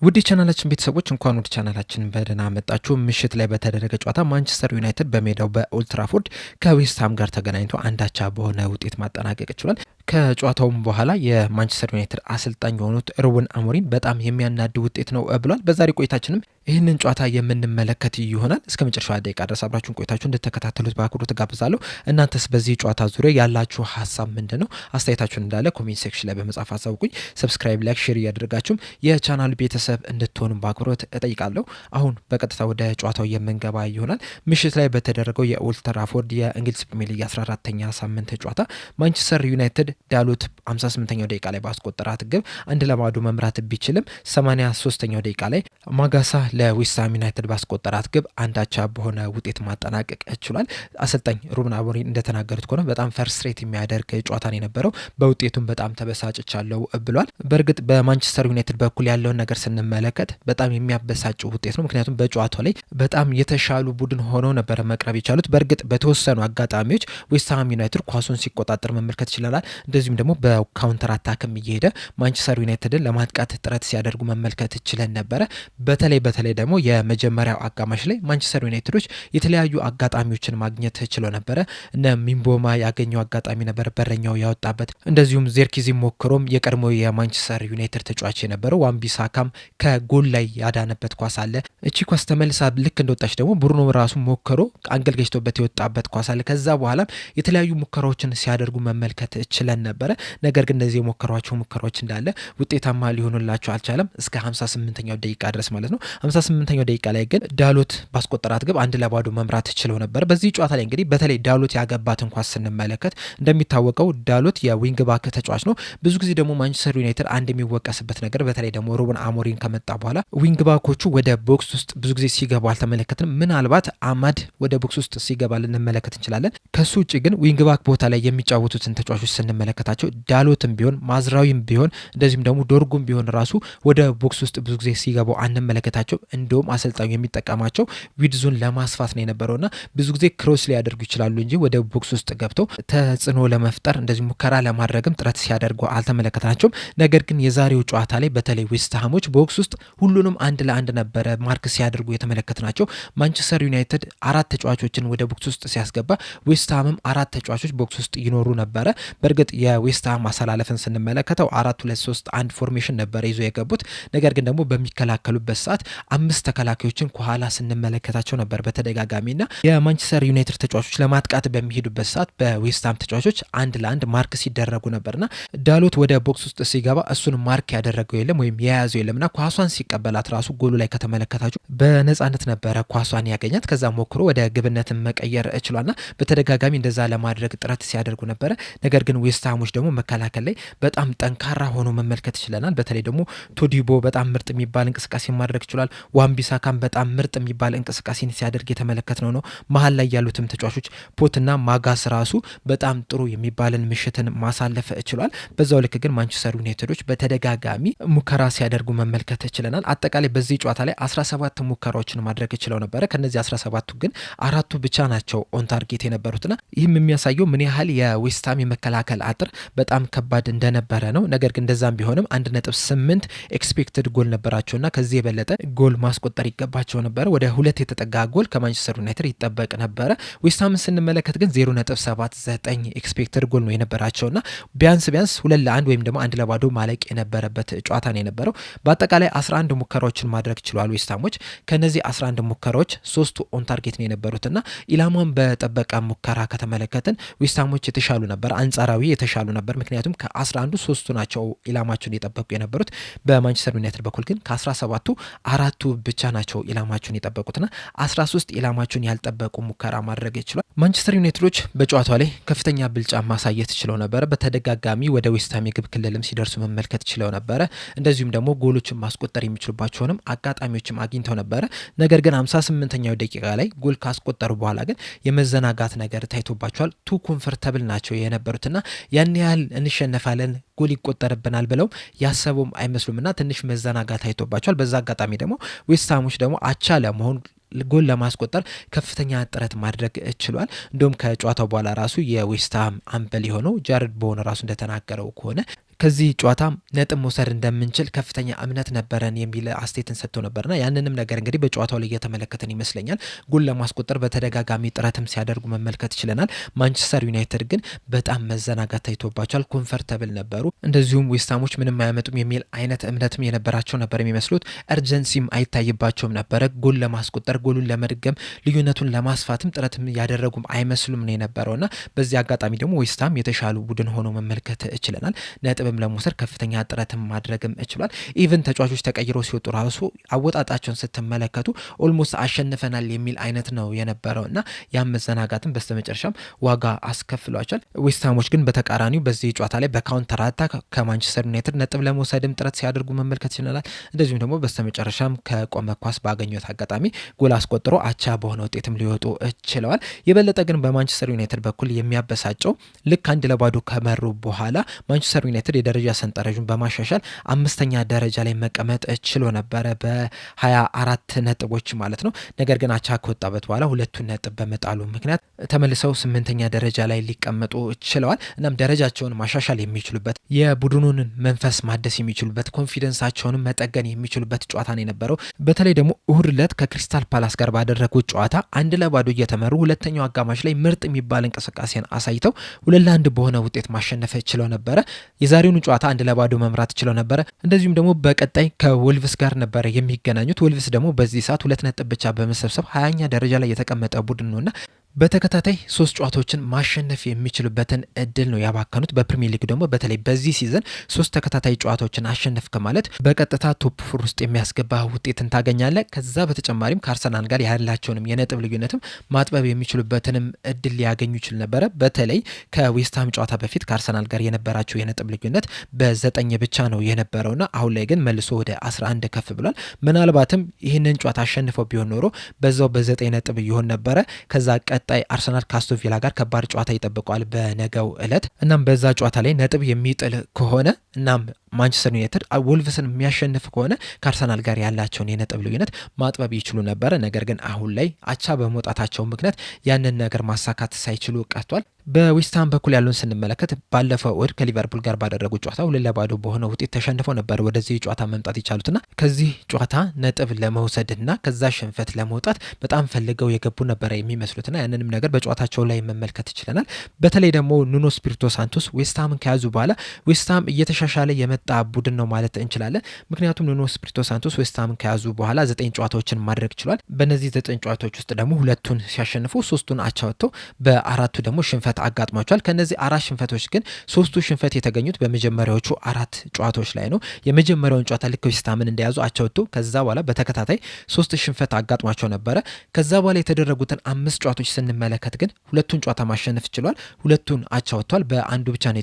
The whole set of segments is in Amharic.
ውድ ቻናላችን ቤተሰቦች እንኳን ወደ ቻናላችን በደህና መጣችሁ። ምሽት ላይ በተደረገ ጨዋታ ማንቸስተር ዩናይትድ በሜዳው በኦልድ ትራፎርድ ከዌስትሃም ጋር ተገናኝቶ አንዳቻ በሆነ ውጤት ማጠናቀቅ ችሏል። ከጨዋታውም በኋላ የማንቸስተር ዩናይትድ አሰልጣኝ የሆኑት ሩበን አሞሪም በጣም የሚያናድ ውጤት ነው ብሏል። በዛሬ ቆይታችንም ይህንን ጨዋታ የምንመለከት ይሆናል። እስከ መጨረሻው ደቂቃ ድረስ አብራችሁን ቆይታችሁ እንድትከታተሉት በአክብሮት ጋብዛለሁ። እናንተስ በዚህ ጨዋታ ዙሪያ ያላችሁ ሀሳብ ምንድን ነው? አስተያየታችሁን እንዳለ ኮሜንት ሴክሽን ላይ በመጻፍ አሳውቁኝ። ሰብስክራይብ፣ ላይክ፣ ሼር እያደረጋችሁም የቻናሉ ቤተሰብ እንድትሆኑ በአክብሮት እጠይቃለሁ። አሁን በቀጥታ ወደ ጨዋታው የምንገባ ይሆናል። ምሽት ላይ በተደረገው የኦልድ ትራፎርድ የእንግሊዝ ፕሪሚየር ሊግ 14ኛ ሳምንት ጨዋታ ማንቸስተር ዩናይትድ ዳሎት 58ኛው ደቂቃ ላይ ባስቆጠራት ግብ 1-0 መምራት ቢችልም 83ኛው ደቂቃ ላይ ማጋሳ ለዌስትሃም ዩናይትድ ባስቆጠራት ግብ አንዳቻ በሆነ ውጤት ማጠናቀቅ ችሏል። አሰልጣኝ ሩበን አሞሪም እንደተናገሩት ከሆነ በጣም ፈርስትሬት የሚያደርግ ጨዋታ ነው የነበረው፣ በውጤቱም በጣም ተበሳጭቻለሁ ብሏል። በእርግጥ በማንቸስተር ዩናይትድ በኩል ያለውን ነገር ስንመለከት በጣም የሚያበሳጭ ውጤት ነው። ምክንያቱም በጨዋታው ላይ በጣም የተሻሉ ቡድን ሆነው ነበረ መቅረብ የቻሉት። በእርግጥ በተወሰኑ አጋጣሚዎች ዌስትሃም ዩናይትድ ኳሱን ሲቆጣጠር መመልከት ይችላል። እንደዚሁም ደግሞ በካውንተር አታክም እየሄደ ማንቸስተር ዩናይትድን ለማጥቃት ጥረት ሲያደርጉ መመልከት ችለን ነበረ። በተለይ ደግሞ የመጀመሪያው አጋማሽ ላይ ማንቸስተር ዩናይትዶች የተለያዩ አጋጣሚዎችን ማግኘት ችለው ነበረ። እነ ሚንቦማ ያገኘው አጋጣሚ ነበር በረኛው ያወጣበት፣ እንደዚሁም ዜርኪዚ ሞክሮም የቀድሞ የማንቸስተር ዩናይትድ ተጫዋች የነበረው ዋንቢሳካም ከጎል ላይ ያዳነበት ኳስ አለ። እቺ ኳስ ተመልሳ ልክ እንደወጣች ደግሞ ብሩኖ ራሱ ሞክሮ አንገል ገጭቶበት የወጣበት ኳስ አለ። ከዛ በኋላም የተለያዩ ሙከራዎችን ሲያደርጉ መመልከት ችለን ነበረ። ነገር ግን እነዚህ የሞከሯቸው ሙከራዎች እንዳለ ውጤታማ ሊሆኑላቸው አልቻለም፣ እስከ 58ኛው ደቂቃ ድረስ ማለት ነው። 58ኛው ደቂቃ ላይ ግን ዳሎት ባስቆጠራት ግብ 1-0 መምራት ችለው ነበር። በዚህ ጨዋታ ላይ እንግዲህ በተለይ ዳሎት ያገባትን ኳስ ስንመለከት እንደሚታወቀው ዳሎት የዊንግ ባክ ተጫዋች ነው። ብዙ ጊዜ ደግሞ ማንቸስተር ዩናይትድ አንድ የሚወቀስበት ነገር በተለይ ደግሞ ሩበን አሞሪም ከመጣ በኋላ ዊንግ ባኮቹ ወደ ቦክስ ውስጥ ብዙ ጊዜ ሲገቡ አልተመለከትንም። ምናልባት አማድ ወደ ቦክስ ውስጥ ሲገባ ልንመለከት እንችላለን። ከሱ ውጭ ግን ዊንግ ባክ ቦታ ላይ የሚጫወቱትን ተጫዋቾች ስንመለከታቸው ዳሎትም ቢሆን ማዝራዊም ቢሆን እንደዚሁም ደግሞ ዶርጉም ቢሆን ራሱ ወደ ቦክስ ውስጥ ብዙ ጊዜ ሲገቡ አንመለከታቸው። እንደውም አሰልጣኙ የሚጠቀማቸው ዊድዙን ለማስፋት ነው የነበረውና ብዙ ጊዜ ክሮስ ሊያደርጉ ይችላሉ እንጂ ወደ ቦክስ ውስጥ ገብተው ተጽዕኖ ለመፍጠር እንደዚህ ሙከራ ለማድረግም ጥረት ሲያደርጉ አልተመለከታቸውም። ነገር ግን የዛሬው ጨዋታ ላይ በተለይ ዌስትሃሞች ቦክስ ውስጥ ሁሉንም 1-1 ነበረ ማርክ ሲያደርጉ የተመለከትናቸው። ማንቸስተር ዩናይትድ 4 ተጫዋቾችን ወደ ቦክስ ውስጥ ሲያስገባ ዌስትሃምም 4 ተጫዋቾች ቦክስ ውስጥ ይኖሩ ነበረ። በእርግጥ የዌስትሃም ማሰላለፍን ስንመለከተው 4-2-3-1 ፎርሜሽን ነበረ ይዞ የገቡት። ነገር ግን ደግሞ በሚከላከሉበት ሰዓት 5 ተከላካዮችን ከኋላ ስንመለከታቸው ነበር በተደጋጋሚና የማንቸስተር ዩናይትድ ተጫዋቾች ለማጥቃት በሚሄዱበት ሰዓት በዌስትሃም ተጫዋቾች 1-1 ማርክ ሲደረጉ ነበርና ዳሎት ወደ ቦክስ ውስጥ ሲገባ እሱን ማርክ ያደረገው የለም ወይም የያዘው የለምና ኳሷን ሲቀበላት ራሱ ጎሉ ላይ ከተመለከታችሁ በነጻነት ነበረ ኳሷን ያገኛት። ከዛ ሞክሮ ወደ ግብነትን መቀየር ችሏልና በተደጋጋሚ እንደዛ ለማድረግ ጥረት ሲያደርጉ ነበረ። ነገር ግን ዌስትሃሞች ደግሞ መከላከል ላይ በጣም ጠንካራ ሆኖ መመልከት ይችላል። በተለይ ደግሞ ቶዲቦ በጣም ምርጥ የሚባል እንቅስቃሴ ማድረግ ችሏል። ዋንቢሳካም በጣም ምርጥ የሚባል እንቅስቃሴን ሲያደርግ የተመለከትነው ነው። መሀል ላይ ያሉትም ተጫዋቾች ፖትና ማጋስ ራሱ በጣም ጥሩ የሚባልን ምሽትን ማሳለፍ ችሏል። በዛው ልክ ግን ማንቸስተር ዩናይትዶች በተደጋጋሚ ሙከራ ሲያደርጉ መመልከት ችለናል። አጠቃላይ በዚህ ጨዋታ ላይ 17 ሙከራዎችን ማድረግ ችለው ነበረ። ከነዚህ 17ቱ ግን 4ቱ ብቻ ናቸው ኦን ታርጌት የነበሩትና ይህም የሚያሳየው ምን ያህል የዌስትሃም የመከላከል አጥር በጣም ከባድ እንደነበረ ነው። ነገር ግን እንደዛም ቢሆንም 1.8 ኤክስፔክትድ ጎል ነበራቸውና ከዚህ የበለጠ ጎል ማስቆጠር ይገባቸው ነበረ። ወደ 2 የተጠጋ ጎል ከማንቸስተር ዩናይትድ ይጠበቅ ነበረ። ዌስትሃምን ስንመለከት ግን 0.79 ኤክስፔክትድ ጎል ነው የነበራቸውና ቢያንስ 2-1 ወይም ደግሞ 1-0 ማለቅ የነበረበት ጨዋታ ነው የነበረው። በአጠቃላይ 11 ሙከራዎችን ማድረግ ችሏል ዌስትሃሞች። ከነዚህ 11 ሙከራዎች 3ቱ ኦን ታርጌት ነው የነበሩትና ኢላማን በጠበቀ ሙከራ ከተመለከትን ዌስትሃሞች የተሻሉ ነበር፣ አንጻራዊ የተሻሉ ነበር። ምክንያቱም ከ11ዱ 3ቱ ናቸው ኢላማቸውን የጠበቁ የነበሩት። በማንቸስተር ዩናይትድ በኩል ግን ከ17ቱ 4ቱ ብቻ ናቸው ኢላማቸውን የጠበቁትና 13 ኢላማቸውን ያልጠበቁ ሙከራ ማድረግ ይችላል። ማንቸስተር ዩናይትዶች በጨዋታው ላይ ከፍተኛ ብልጫ ማሳየት ችለው ነበረ። በተደጋጋሚ ወደ ዌስትሃም የግብ ክልልም ሲደርሱ መመልከት ችለው ነበረ። እንደዚሁም ደግሞ ጎሎችን ማስቆጠር የሚችሉባቸውንም አጋጣሚዎችም አግኝተው ነበረ። ነገር ግን 58ኛው ደቂቃ ላይ ጎል ካስቆጠሩ በኋላ ግን የመዘናጋት ነገር ታይቶባቸዋል። ቱ ኮምፈርተብል ናቸው የነበሩትና ያን ያህል እንሸነፋለን ጎል ይቆጠርብናል ብለው ያሰቡም አይመስሉምና ትንሽ መዘናጋት ታይቶባቸዋል። በዛ አጋጣሚ ደግሞ ዌስትሃሞች ደግሞ አቻ ለመሆን ጎል ለማስቆጠር ከፍተኛ ጥረት ማድረግ ችሏል። እንደውም ከጨዋታው በኋላ ራሱ የዌስትሃም አምበል የሆነው ጃረድ ቦወን ራሱ እንደተናገረው ከሆነ ከዚህ ጨዋታ ነጥብ መውሰድ እንደምንችል ከፍተኛ እምነት ነበረን የሚል አስተያየትን ሰጥቶ ነበርና ያንንም ነገር እንግዲህ በጨዋታው ላይ እየተመለከትን ይመስለኛል። ጎል ለማስቆጠር በተደጋጋሚ ጥረትም ሲያደርጉ መመልከት ችለናል። ማንቸስተር ዩናይትድ ግን በጣም መዘናጋት ታይቶባቸዋል። ኮንፈርተብል ነበሩ። እንደዚሁም ዌስትሃሞች ምንም አያመጡም የሚል አይነት እምነትም የነበራቸው ነበር የሚመስሉት። እርጀንሲም አይታይባቸውም ነበረ። ጎል ለማስቆጠር ጎሉን ለመድገም ልዩነቱን ለማስፋትም ጥረትም ያደረጉም አይመስሉም ነው የነበረውና በዚህ አጋጣሚ ደግሞ ዌስትሃም የተሻሉ ቡድን ሆኖ መመልከት ችለናል። ነጥብም ለመውሰድ ከፍተኛ ጥረትም ማድረግም ችሏል። ኢቭን ተጫዋቾች ተቀይረው ሲወጡ ራሱ አወጣጣቸውን ስትመለከቱ ኦልሞስት አሸንፈናል የሚል አይነት ነው የነበረውና ያም መዘናጋትም በስተመጨረሻም ዋጋ አስከፍሏቸዋል። ዌስትሃሞች ግን በተቃራኒው በዚህ ጨዋታ ላይ በካውንተር አታክ ከማንቸስተር ዩናይትድ ነጥብ ለመውሰድም ጥረት ሲያደርጉ መመልከት ችለናል። እንደዚሁም ደግሞ በስተመጨረሻም ከቆመ ኳስ ባገኙት አጋጣሚ ጎል አስቆጥሮ አቻ በሆነ ውጤትም ሊወጡ ችለዋል። የበለጠ ግን በማንቸስተር ዩናይትድ በኩል የሚያበሳጨው ልክ 1-0 ከመሩ በኋላ ማንቸስተር ዩናይትድ የደረጃ ሰንጠረዡን በማሻሻል 5ኛ ደረጃ ላይ መቀመጥ ችሎ ነበረ በ24 ነጥቦች ማለት ነው። ነገር ግን አቻ ከወጣበት በኋላ 2 ነጥብ በመጣሉ ምክንያት ተመልሰው 8ኛ ደረጃ ላይ ሊቀመጡ ችለዋል። እናም ደረጃቸውን ማሻሻል የሚችሉበት የቡድኑን መንፈስ ማደስ የሚችሉበት ኮንፊደንሳቸውንም መጠገን የሚችሉበት ጨዋታ ነው የነበረው። በተለይ ደግሞ እሁድ ዕለት ከክሪስታል ፓላስ ጋር ባደረጉት ጨዋታ 1-0 እየተመሩ ሁለተኛው አጋማሽ ላይ ምርጥ የሚባል እንቅስቃሴን አሳይተው 2-1 በሆነ ውጤት ማሸነፍ ችለው ነበረ። የዛሬውን ጨዋታ 1-0 መምራት ችለው ነበረ። እንደዚሁም ደግሞ በቀጣይ ከወልቭስ ጋር ነበረ የሚገናኙት። ወልቭስ ደግሞ በዚህ ሰዓት 2 ነጥብ ብቻ በመሰብሰብ 20ኛ ደረጃ ላይ የተቀመጠ ቡድን ነውና በተከታታይ 3 ጨዋታዎችን ማሸነፍ የሚችሉበትን እድል ነው ያባከኑት። በፕሪሚየር ሊግ ደግሞ በተለይ በዚህ ሲዝን 3 ተከታታይ ጨዋታዎችን አሸነፍ ከማለት በቀጥታ ቶፕ 4 ውስጥ የሚያስገባ ውጤትን ታገኛለ። ከዛ በተጨማሪም ከአርሰናል ጋር ያላቸውንም የነጥብ ልዩነትም ማጥበብ የሚችሉበትንም እድል ሊያገኙ ይችል ነበረ። በተለይ ከዌስትሃም ጨዋታ በፊት ከአርሰናል ጋር የነበራቸው የነጥብ ልዩነት በ9 ብቻ ነው የነበረውና አሁን ላይ ግን መልሶ ወደ 11 ከፍ ብሏል። ምናልባትም ይህንን ጨዋታ አሸንፈው ቢሆን ኖሮ በዛው በ9 ነጥብ ይሆን ነበረ። ከዛ ቀጣይ አርሰናል ከአስቶን ቪላ ጋር ከባድ ጨዋታ ይጠብቀዋል በነገው ዕለት። እናም በዛ ጨዋታ ላይ ነጥብ የሚጥል ከሆነ እናም ማንቸስተር ዩናይትድ ወልቭስን የሚያሸንፍ ከሆነ ከአርሰናል ጋር ያላቸውን የነጥብ ልዩነት ማጥበብ ይችሉ ነበረ። ነገር ግን አሁን ላይ አቻ በመውጣታቸው ምክንያት ያንን ነገር ማሳካት ሳይችሉ ቀርቷል። በዌስትሃም በኩል ያለውን ስንመለከት ባለፈው እሁድ ከሊቨርፑል ጋር ባደረጉት ጨዋታ 2-0 በሆነ ውጤት ተሸንፈው ነበር ወደዚህ ጨዋታ መምጣት የቻሉትና ከዚህ ጨዋታ ነጥብ ለመውሰድና ከዛ ሽንፈት ለመውጣት በጣም ፈልገው የገቡ ነበረ የሚመስሉትና ያንንም ነገር በጨዋታቸው ላይ መመልከት ይችለናል። በተለይ ደግሞ ኑኖ ስፒሪቶ ሳንቶስ ዌስትሃምን ከያዙ በኋላ ዌስትሃም እየተሻሻለ የመጣ ቡድን ነው ማለት እንችላለን። ምክንያቱም ኑኖ ስፒሪቶ ሳንቶስ ዌስትሃምን ከያዙ በኋላ 9 ጨዋታዎችን ማድረግ ችሏል። በእነዚህ 9 ጨዋታዎች ውስጥ ደግሞ 2ቱን ሲያሸንፉ 3ቱን አቻ ወጥተው በ4ቱ ደግሞ ሽንፈት አጋጥሟቸዋል። ከነዚህ 4 ሽንፈቶች ግን 3ቱ ሽንፈት የተገኙት በመጀመሪያዎቹ 4 ጨዋታዎች ላይ ነው። የመጀመሪያውን ጨዋታ ልክ ዌስትሃምን እንደያዙ አቻ ወጥተው ከዛ በኋላ በተከታታይ 3 ሽንፈት አጋጥሟቸው ነበረ። ከዛ በኋላ የተደረጉትን 5 ጨዋታዎች ስንመለከት ግን 2ቱን ጨዋታ ማሸነፍ ችሏል። 2ቱን አቻ ወጥቷል። በአንዱ ብቻ ነው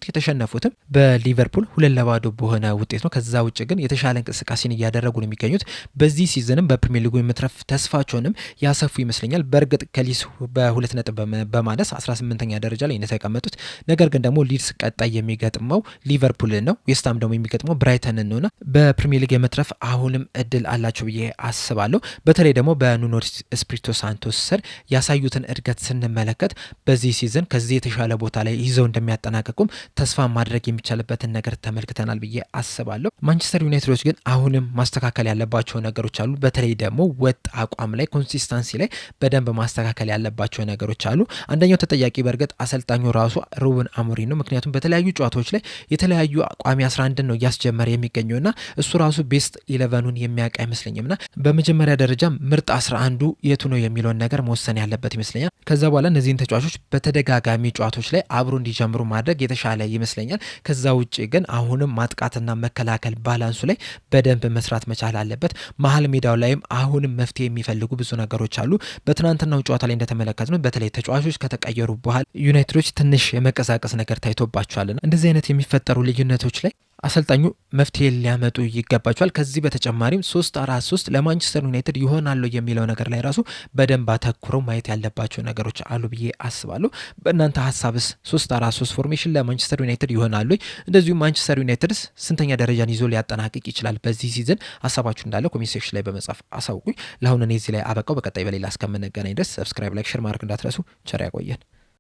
የተሸነፉትም በሊቨርፑል 2-0 በሆነ ውጤት ነው። ከዛ ውጭ ግን የተሻለ እንቅስቃሴን እያደረጉ ነው የሚገኙት። በዚህ ሲዝንም በፕሪሚየር ሊጉ የመትረፍ ተስፋቸውንም ያሰፉ ይመስለኛል። በእርግጥ ከሊድስ በ2 ነጥብ በማነስ 18ኛ ደረጃ ላይ የተቀመጡት። ነገር ግን ደግሞ ሊድስ ቀጣይ የሚገጥመው ሊቨርፑል ነው። ዌስትሃም ደግሞ የሚገጥመው ብራይተንን ነውና በፕሪሚየር ሊግ የመትረፍ አሁንም እድል አላቸው ብዬ አስባለሁ። በተለይ ደግሞ በኑኖ ስፒሪቶ ሳንቶስ ስር ያሳዩትን እድገት ስንመለከት በዚህ ሲዝን ከዚህ የተሻለ ቦታ ላይ ይዘው እንደሚያጠናቀቁም ተስፋ ማድረግ የሚቻልበትን ነገር ተመልክተናል ብዬ አስባለሁ። ማንቸስተር ዩናይትዶች ግን አሁንም ማስተካከል ያለባቸው ነገሮች አሉ። በተለይ ደግሞ ወጥ አቋም ላይ ኮንሲስተንሲ ላይ በደንብ ማስተካከል ያለባቸው ነገሮች አሉ። አንደኛው ተጠያቂ በእርግጥ አሰልጣኙ ራሱ ሩበን አሞሪም ነው። ምክንያቱም በተለያዩ ጨዋታዎች ላይ የተለያዩ ቋሚ 11 ነው እያስጀመረ የሚገኘውና እሱ ራሱ ቤስት 11ን የሚያውቅ አይመስለኝምና በመጀመሪያ ደረጃ ምርጥ 11ዱ የቱ ነው የሚለውን ነገር መወሰን ያለበት ይመስለኛል። ከዛ በኋላ እነዚህን ተጫዋቾች በተደጋጋሚ ጨዋታዎች ላይ አብሮ እንዲጀምሩ ማድረግ የተሻለ ይመስለኛል። ከዛ ውጭ ግን አሁንም ማጥቃትና መከላከል ባላንሱ ላይ በደንብ መስራት መቻል አለበት። መሀል ሜዳው ላይም አሁንም መፍትሄ የሚፈልጉ ብዙ ነገሮች አሉ። በትናንትናው ጨዋታ ላይ እንደተመለከትነው በተለይ ተጫዋቾች ከተቀየሩ በኋላ ዩናይትዶች ትንሽ የመቀሳቀስ ነገር ታይቶባቸዋልና እንደዚህ አይነት የሚፈጠሩ ልዩነቶች ላይ አሰልጣኙ መፍትሄ ሊያመጡ ይገባቸዋል። ከዚህ በተጨማሪም 3-4-3 ለማንቸስተር ዩናይትድ ይሆናሉ የሚለው ነገር ላይ ራሱ በደንብ አተኩረው ማየት ያለባቸው ነገሮች አሉ ብዬ አስባለሁ። በእናንተ ሀሳብስ 3-4-3 ፎርሜሽን ለማንቸስተር ዩናይትድ ይሆናሉ? እንደዚሁም ማንቸስተር ዩናይትድስ ስንተኛ ደረጃን ይዞ ሊያጠናቅቅ ይችላል በዚህ ሲዝን? ሀሳባችሁ እንዳለ ኮሜንት ሴክሽን ላይ በመጻፍ አሳውቁኝ። ለአሁን እኔ እዚህ ላይ አበቃው። በቀጣይ በሌላ እስከምንገናኝ ድረስ ሰብስክራይብ፣ ላይክ፣ ሼር ማድረግ እንዳትረሱ። ቸር ያቆየን።